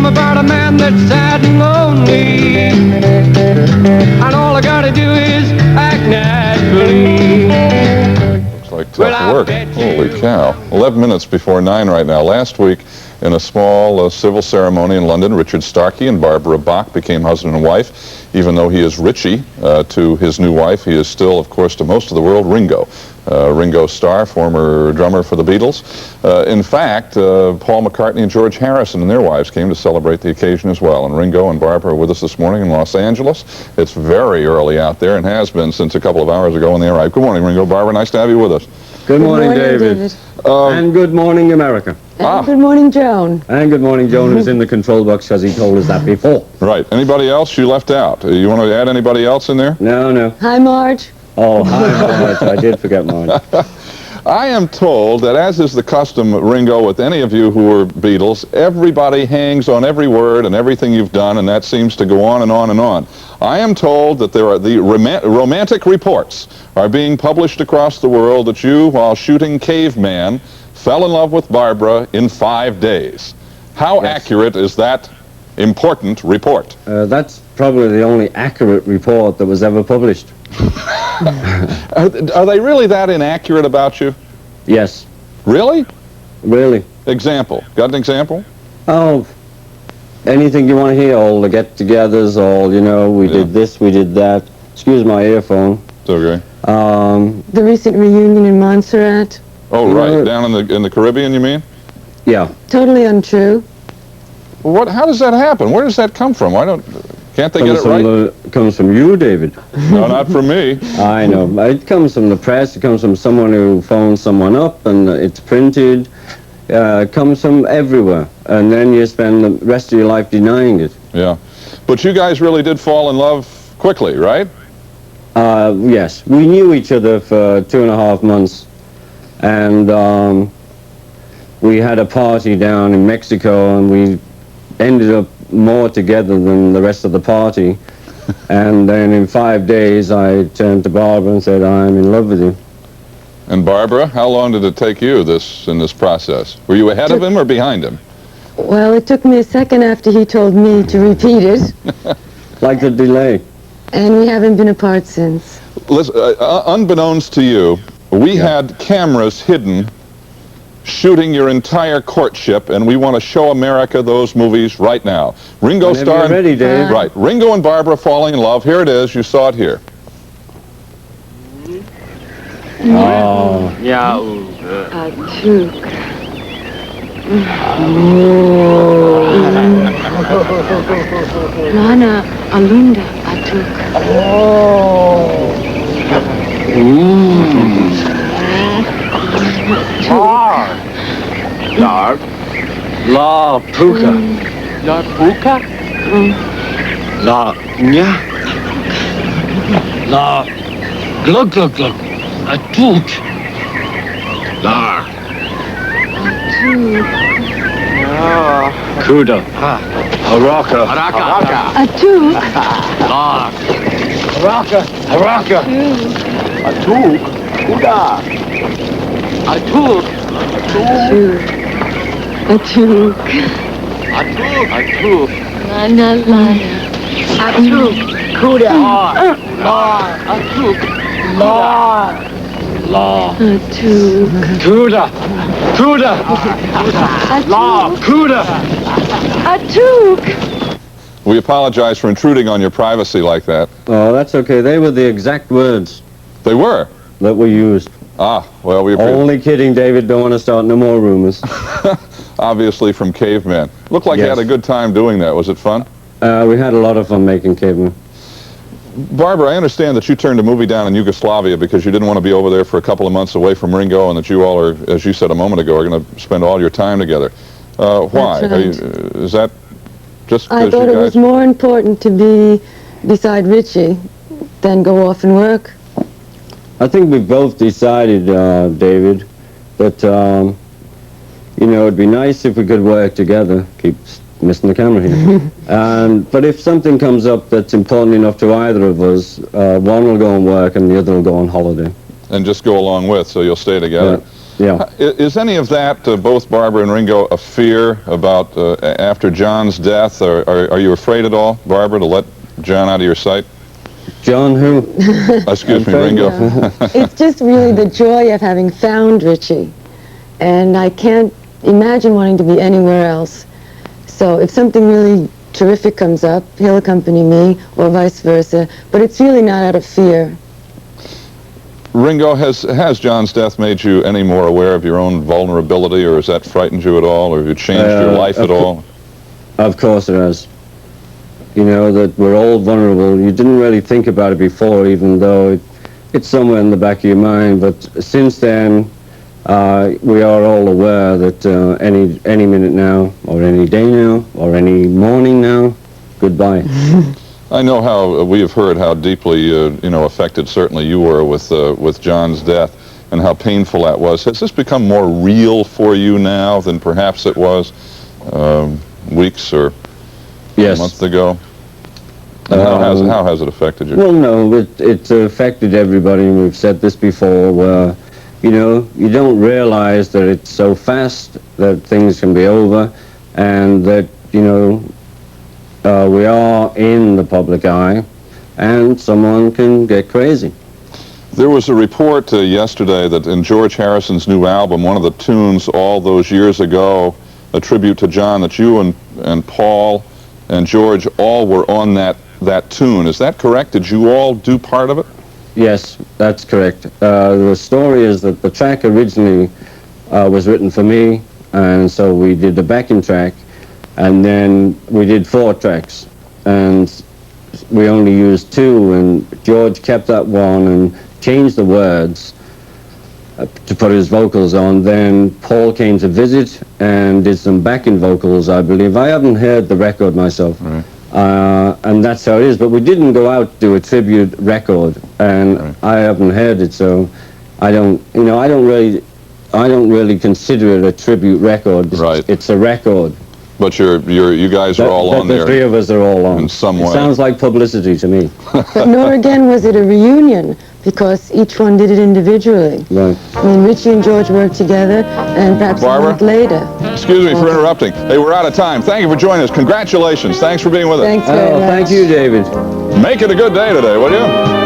about a man that's sad and lonely, and all I gotta do is act naturally. Looks like tough work. Holy cow. 11 minutes before 9 right now. Last week, in a small civil ceremony in London, Richard Starkey and Barbara Bach became husband and wife. Even though he is Richie to his new wife, he is still, of course, to most of the world, Ringo. Ringo Starr, former drummer for the Beatles. In fact, Paul McCartney and George Harrison and their wives came to celebrate the occasion as well. And Ringo and Barbara are with us this morning in Los Angeles. It's very early out there and has been since a couple of hours ago when they arrived. Good morning, Ringo. Barbara, nice to have you with us. Good morning, David. And good morning, America. And good morning, Joan. And good morning, Joan, who's in the control box because he told us that before. Right. Anybody else you left out? You want to add anybody else in there? No, no. Hi, Marge. Oh, hi, Marge. I did forget Marge. I am told that, as is the custom, Ringo, with any of you who are Beatles, everybody hangs on every word and everything you've done, and that seems to go on and on and on. I am told that there are the romantic reports are being published across the world that you, while shooting Caveman, fell in love with Barbara in 5 days. How accurate is that important report? That's probably the only accurate report that was ever published. Are they really that inaccurate about you? Yes. Really? Really. Example. Got an example? Oh, anything you want to hear, all the get-togethers, all, you know, we did this, we did that. Excuse my earphone. It's okay. The recent reunion in Montserrat. Oh, right. Down in the Caribbean, you mean? Yeah. Totally untrue. Well, how does that happen? Where does that come from? Can't they get it right? Comes from you, David. No, not from me. I know. It comes from the press. It comes from someone who phones someone up, and it's printed. It comes from everywhere. And then you spend the rest of your life denying it. Yeah. But you guys really did fall in love quickly, right? Yes. We knew each other for 2.5 months. And we had a party down in Mexico, and we ended up more together than the rest of the party. And then in 5 days, I turned to Barbara and said, I'm in love with you. And Barbara, how long did it take you in this process? Were you ahead of him or behind him? Well, it took me a second after he told me to repeat it. Like the delay. And we haven't been apart since. Listen, unbeknownst to you, we had cameras hidden shooting your entire courtship, and we want to show America those movies right now. Ringo Starr. Ready, Dave. Right. Ringo and Barbara falling in love. Here it is. You saw it here. Oh. Yeah. Lana Alunda Atuk. La Puka. La Puka? La Nya. La Glug Glug Glug. A Took. La. Kuda. Haraka. Haraka. Atuk. La. Haraka. Haraka. A Took. Kuda. A Took. Atuk. Atuk. Atuk. Lana Lana. Atuk. Kuda. La. Atuk. La. La. Atuk. Kuda. Kuda. La. Kuda. Atuk. We apologize for intruding on your privacy like that. Oh, that's okay. They were the exact words They were. that were used. Ah, well, we appreciate Only kidding, David. Don't want to start no more rumors. obviously from Caveman. Looked like you Yes. had a good time doing that. Was it fun? We had a lot of fun making Caveman. Barbara, I understand that you turned a movie down in Yugoslavia because you didn't want to be over there for a couple of months away from Ringo, and that you all are, as you said a moment ago, are going to spend all your time together. Why? That's right. Is that just I because thought you it guys... was more important to be beside Richie than go off and work. I think we both decided, David, that, you know, it'd be nice if we could work together. Keep missing the camera here. But if something comes up that's important enough to either of us, one will go and work and the other will go on holiday. And just go along with, so you'll stay together. Yeah. Is any of that, both Barbara and Ringo, a fear about after John's death? Are you afraid at all, Barbara, to let John out of your sight? John who? Excuse me, Ringo. It's just really the joy of having found Richie. And I can't imagine wanting to be anywhere else. So if something really terrific comes up, he'll accompany me, or vice versa. But it's really not out of fear. Ringo, has John's death made you any more aware of your own vulnerability, or has that frightened you at all, or have you changed your life at all? Of course it has. You know, that we're all vulnerable. You didn't really think about it before, even though it's somewhere in the back of your mind. But since then, we are all aware that any minute now, or any day now, or any morning now, goodbye. I know how we have heard how deeply, affected certainly you were with John's death, and how painful that was. Has this become more real for you now than perhaps it was weeks or months ago? And how has it affected you? Well, no, it affected everybody, and we've said this before, where, you don't realize that it's so fast that things can be over, and that, we are in the public eye, and someone can get crazy. There was a report yesterday that in George Harrison's new album, one of the tunes all those years ago, a tribute to John, that you and Paul and George all were on that tune. Is that correct? Did you all do part of it? Yes, that's correct. The story is that the track originally was written for me, and so we did the backing track, and then we did 4 tracks, and we only used 2, and George kept that one and changed the words to put his vocals on. Then Paul came to visit and did some backing vocals, I believe. I haven't heard the record myself. Right. And that's how it is, but we didn't go out to do a tribute record, and right. I haven't heard it, so I don't really consider it a tribute record. Right. It's a record. But you guys are all on there. The 3 of us are all on. In some way. It sounds like publicity to me. But nor again was it a reunion, because each one did it individually. Right. I mean, Richie and George worked together, and perhaps Barbara? a month later. Excuse me for interrupting. Hey, we're out of time. Thank you for joining us. Congratulations. Thanks for being with us. Thanks very much. Thank you, David. Make it a good day today, will you?